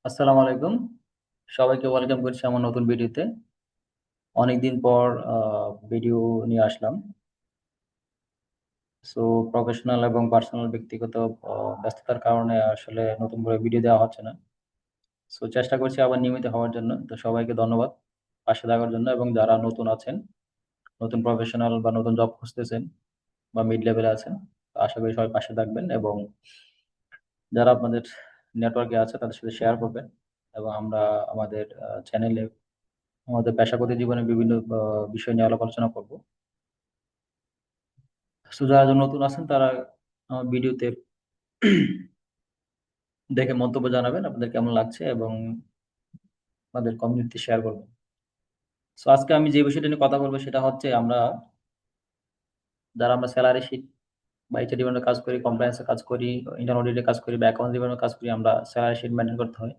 আসসালামু আলাইকুম। সবাইকে ওয়েলকাম করছি আমার নতুন ভিডিওতে। অনেকদিন পর ভিডিও নিয়ে আসলাম। সো প্রফেশনাল এবং পার্সোনাল ব্যক্তিগত ব্যস্ততার কারণে আসলে নতুন করে ভিডিও দেওয়া হচ্ছে না। সো চেষ্টা করছি আবার নিয়মিত হওয়ার জন্য। তো সবাইকে ধন্যবাদ পাশে থাকার জন্য, এবং যারা নতুন আছেন, নতুন প্রফেশনাল বা নতুন জব খুঁজতেছেন বা মিড লেভেলে আছেন, তো আশা করি সবাই পাশে থাকবেন, এবং যারা আপনাদের নেটওয়ার্কে আছে তাদের সাথে শেয়ার করবেন। এবং আমরা আমাদের চ্যানেলে আমাদের পেশাগত জীবনে বিভিন্ন বিষয় নিয়ে আলাপ আলোচনা করব। সো যারা নতুন আছেন তারা আমার ভিডিওতে দেখে মন্তব্য জানাবেন আপনাদের কেমন লাগছে, এবং আপনাদের কমিউনিটি শেয়ার করবেন। সো আজকে আমি যে বিষয়টা নিয়ে কথা বলবো সেটা হচ্ছে, আমরা স্যালারি শিট বা এইচআর ডিপার্টমেন্টে কাজ করি, কমপ্লায়েন্সে কাজ করি, ইন্টার্ন অডিটে কাজ করি বা অ্যাকাউন্ট ডিপার্টমেন্টে কাজ করি, আমরা স্যালারি শিট মেনটেন করতে হয়।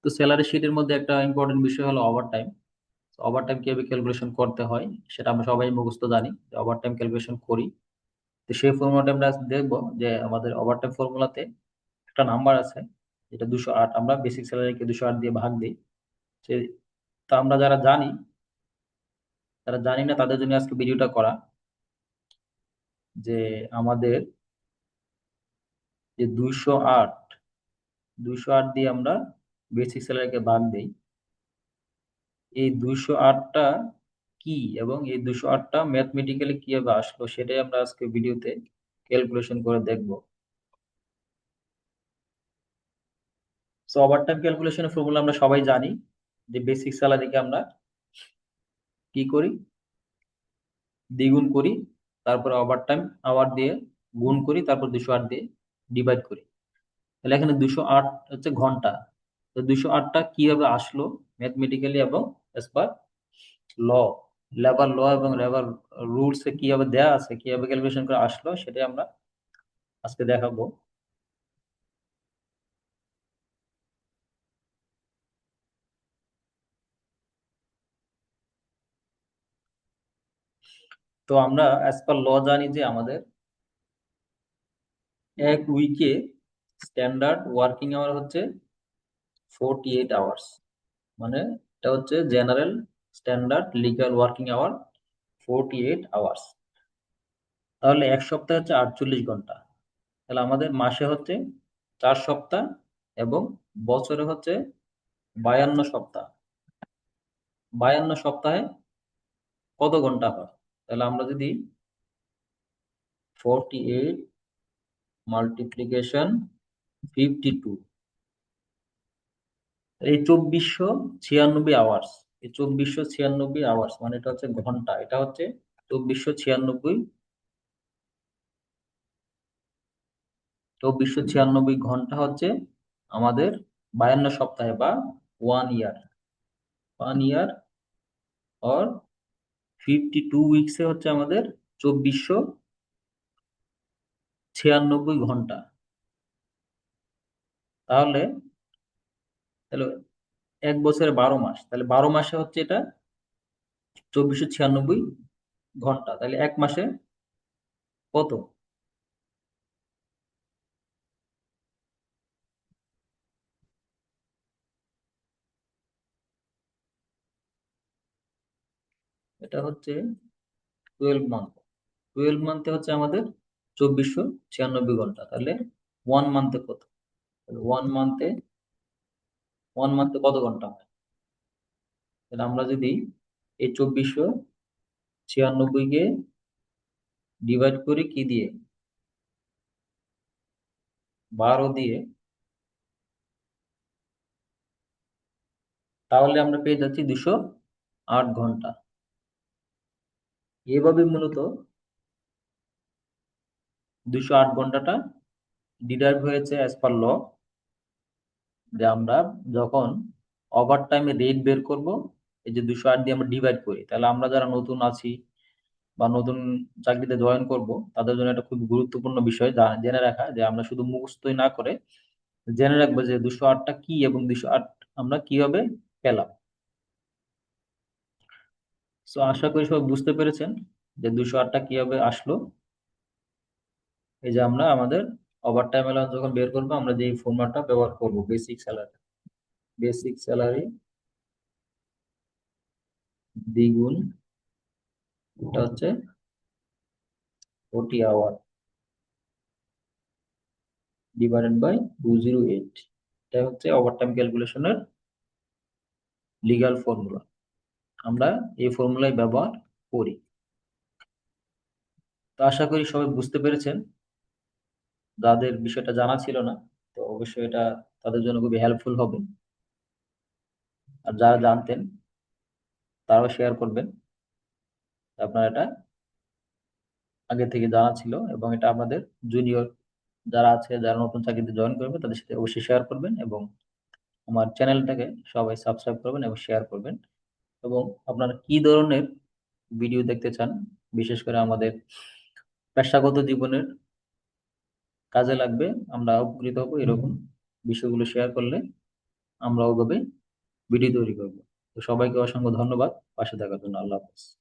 তো স্যালারি শিটের মধ্যে একটা ইম্পর্টেন্ট বিষয় হলো ওভারটাইম। ওভারটাইম কিভাবে ক্যালকুলেশন করতে হয় সেটা আমরা সবাই মুখস্থ জানি, যে ওভারটাইম ক্যালকুলেশন করি। তো সেই ফর্মুলাটা আমরা দেখবো, যে আমাদের ওভারটাইম ফর্মুলাতে একটা নাম্বার আছে, যেটা 208। আমরা বেসিক স্যালারিকে 208 দিয়ে ভাগ দিই। সে তা আমরা যারা জানি, যারা জানি না তাদের জন্য আজকে ভিডিওটা করা, যে আমাদের যে 208 দিয়ে আমরা বেসিক স্যালারিকে ভাগ দিই, এই 208টা কি এবং এই 208টা ম্যাথমেটিক্যালি কিভাবে আসলো সেটাই আমরা আজকে ভিডিওতে ক্যালকুলেশন করে দেখব। সো ওভারটাইম ক্যালকুলেশনের ফর্মুলা আমরা সবাই জানি, যে বেসিক স্যালারিকে আমরা কি করি, দ্বিগুণ করি, তারপরে ওভারটাইম আওয়ার দিয়ে গুণ করি, তারপর 208 দিয়ে ডিভাইড করি। তাহলে এখানে 208 হচ্ছে ঘন্টা। তো 208টা কিভাবে আসলো ম্যাথমেটিক্যালি এবং এস পার ল, লেবার ল এবং লেবার রুলস এ কিভাবে দেয়া আছে, কিভাবে ক্যালকুলেশন করে আসলো সেটাই আমরা আজকে দেখাবো। তো আমরা এস পার ল জানি যে আমাদের এক উইকে স্ট্যান্ডার্ড ওয়ার্কিং আওয়ার হচ্ছে 48 আওয়ার্স। মানে এটা হচ্ছে general standard legal working hour 48 hours. তাহলে এক সপ্তাহে হচ্ছে 48 ঘন্টা। তাহলে আমাদের মাসে হচ্ছে 4 সপ্তাহ, এবং বছরে হচ্ছে 52 সপ্তাহ। 52 সপ্তাহে কত ঘন্টা হয়? তাহলে আমরা যদি 48 মাল্টিপ্লিকেশন 52, এই 2496 আওয়ার্স, এই 2496 আওয়ার্স মানে এটা হচ্ছে ঘন্টা, এটা হচ্ছে 2496, 2496 ঘন্টা হচ্ছে আমাদের 52 সপ্তাহে বা 1 ইয়ার। 1 ইয়ার অর 52 উইকসে হচ্ছে আমাদের 2496 ঘন্টা। তাহলে তাহলে এক বছরে 12 মাস, তাহলে 12 মাসে হচ্ছে এটা 2496 ঘন্টা। তাহলে এক মাসে কত? এটা হচ্ছে 12 মান্থ। 12 মান্থে হচ্ছে আমাদের 2496 ঘন্টা। তাহলে 1 মান্থে কত? ওয়ান মান্থে ওয়ান মান্থে কত ঘন্টা হয়? তাহলে আমরা যদি এই 2496-কে ডিভাইড করি কি দিয়ে, 12 দিয়ে, তাহলে আমরা পেয়ে যাচ্ছি 208 ঘন্টা। এভাবে মূলত 208 ঘন্টাটা ডিরাইভ হয়েছে অ্যাজ পার ল, যে আমরা যখন ওভার টাইমে রেট বের করব, এই যে 208 দিয়ে আমরা ডিভাইড করি, তাহলে আমরা যারা নতুন আছি বা নতুন চাকরিতে জয়েন করব তাদের জন্য এটা খুব গুরুত্বপূর্ণ বিষয় জেনে রাখা, যে আমরা শুধু মুখস্থই না করে জেনে রাখবো যে 208টা কি এবং 208 আমরা কিভাবে পেলাম। তো আশা করি সবাই বুঝতে পেরেছেন যে 208টা কিভাবে আসলো। এই যে আমরা আমাদের ওভারটাইম অ্যালাউন্স যখন বের করবো, আমরা যে ফর্মুলাটা ব্যবহার করব, বেসিক স্যালারি। বেসিক স্যালারি দ্বিগুণ, এটা হচ্ছে 40 আওয়ার ডিভাইডেড বাই 208। এটা হচ্ছে ওভারটাইম ক্যালকুলেশনের লিগ্যাল ফর্মুলা। আমরা এই ফর্মুলাই ব্যবহার করি। তো আশা করি সবাই বুঝতে পেরেছেন। যাদের বিষয়টা জানা ছিল না, তো অবশ্যই এটা তাদের জন্য খুবই হেল্পফুল হবে। আর যারা জানতেন তারাও শেয়ার করবেন। আপনার এটা আগে থেকে জানা ছিল, এবং এটা আপনাদের জুনিয়র যারা আছে, যারা নতুন চাকরিতে জয়েন করবে, তাদের সাথে অবশ্যই শেয়ার করবেন। এবং আমার চ্যানেলটাকে সবাই সাবস্ক্রাইব করবেন এবং শেয়ার করবেন। এবং আপনারা কি ধরনের ভিডিও দেখতে চান, বিশেষ করে আমাদের পেশাগত জীবনের কাজে লাগবে, আমরা উপকৃত হবো এরকম বিষয়গুলো শেয়ার করলে আমরা ওভাবে ভিডিও তৈরি করবো। তো সবাইকে অসংখ্য ধন্যবাদ পাশে থাকার জন্য। আল্লাহ হাফেজ।